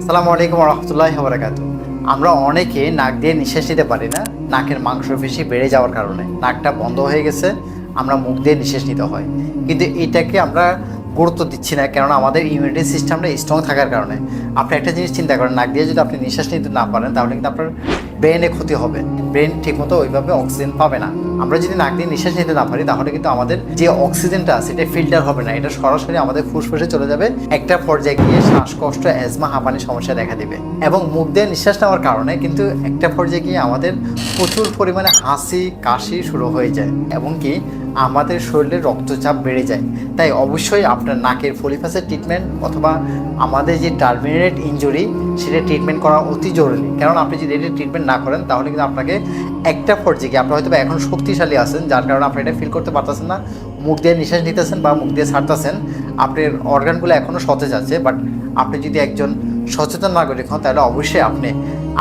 আসসালামু আলাইকুম রহমতুল্লাহি ওয়া বারাকাতুহু। আমরা অনেকে নাক দিয়ে নিঃশ্বাস নিতে পারি না, নাকের মাংসপেশি বেড়ে যাওয়ার কারণে নাকটা বন্ধ হয়ে গেছে, আমরা মুখ দিয়ে নিঃশ্বাস নিতে হয়। কিন্তু এটাকে আমরা গুরুত্ব দিচ্ছি না, কেননা আমাদের ইমিউনিটি সিস্টেমটা স্ট্রং থাকার কারণে। আপনি একটা জিনিস চিন্তা করেন, নাক দিয়ে যদি আপনি নিঃশ্বাস নিতে না পারেন তাহলে কিন্তু আপনার ব্রেনে ক্ষতি হবে, ব্রেন ঠিকমতো ওইভাবে অক্সিজেন পাবে না। আমরা যদি নাক দিয়ে নিঃশ্বাস নিতে না পারি তাহলে কিন্তু আমাদের যে অক্সিজেনটা আছে এটা ফিল্টার হবে না, এটা সরাসরি আমাদের ফুসফুসে চলে যাবে, একটা পর্যায়ে গিয়ে শ্বাসকষ্ট, অ্যাজমা, হাঁপানির সমস্যা দেখা দিবে। এবং মুখ দিয়ে নিঃশ্বাস নেওয়ার কারণে কিন্তু একটা পর্যায়ে গিয়ে আমাদের প্রচুর পরিমাণে হাসি কাশি শুরু হয়ে যায় এবং কি আমাদের শরীরে রক্তচাপ বেড়ে যায়। তাই অবশ্যই আপনার নাকের পলিপাসের ট্রিটমেন্ট অথবা আমাদের যে টার্মিনেট ইনজুরি সেটা ট্রিটমেন্ট করা অতি জরুরি। কারণ আপনি যদি এটা ট্রিটমেন্ট না করেন তাহলে কিন্তু আপনাকে একটা পর্যায়ে গিয়ে আপনি হয়তো এখন শক্তিশালী আছেন, যার কারণে আপনি এটা ফিল করতে পারতেছেন না, মুখ দিয়ে নিঃশ্বাস নিতেছেন বা মুখ দিয়ে ছাড়তেছেন, আপনার অর্গানগুলো এখনও সতেজ আছে। বাট আপনি যদি একজন সচেতন নাগরিক হন তাহলে অবশ্যই আপনি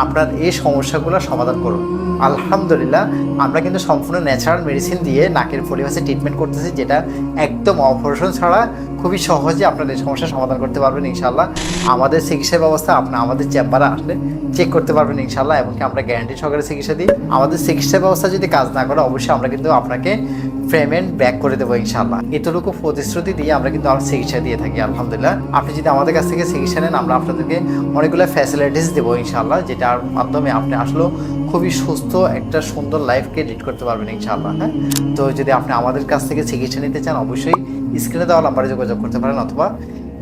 আপনার এই সমস্যাগুলো সমাধান করুন। আলহামদুলিল্লাহ, আমরা কিন্তু সম্পূর্ণ ন্যাচারাল মেডিসিন দিয়ে নাকের পলিপাসে ট্রিটমেন্ট করতেছি, যেটা একদম অপারেশন ছাড়া খুবই সহজে আপনার এই সমস্যার সমাধান করতে পারবেন ইনশাআল্লাহ। আমাদের চিকিৎসা ব্যবস্থা আপনি আমাদের চেম্বারে আসলে চেক করতে পারবেন ইনশাআল্লাহ, এবং কি আমরা গ্যারান্টি সহকারে চিকিৎসা দিই। আমাদের চিকিৎসা ব্যবস্থা যদি কাজ না করে অবশ্যই আমরা কিন্তু আপনাকে পেমেন্ট ব্যাক করে দেবো ইনশাআল্লাহ। এতটুকু প্রতিশ্রুতি দিয়ে আমরা কিন্তু আমার চিকিৎসা দিয়ে থাকি আলহামদুলিল্লাহ। আপনি যদি আমাদের কাছ থেকে চিকিৎসা নেন আমরা আপনাদেরকে অনেকগুলো ফ্যাসিলিটিস দেবো ইনশাআল্লাহ, যেটার মাধ্যমে আপনি আসলেও খুবই সুস্থ একটা সুন্দর লাইফকে লিড করতে পারবেন ইনশাআল্লাহ। হ্যাঁ, তো যদি আপনি আমাদের কাছ থেকে চিকিৎসা নিতে চান অবশ্যই স্ক্রিনে দেওয়া নাম্বারে যোগাযোগ করতে পারেন অথবা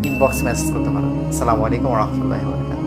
ইনবক্স মেসেজ করতে পারেন। আসসালামু আলাইকুম রহমতুল্লাহি ওয়া বারাকাতুহু।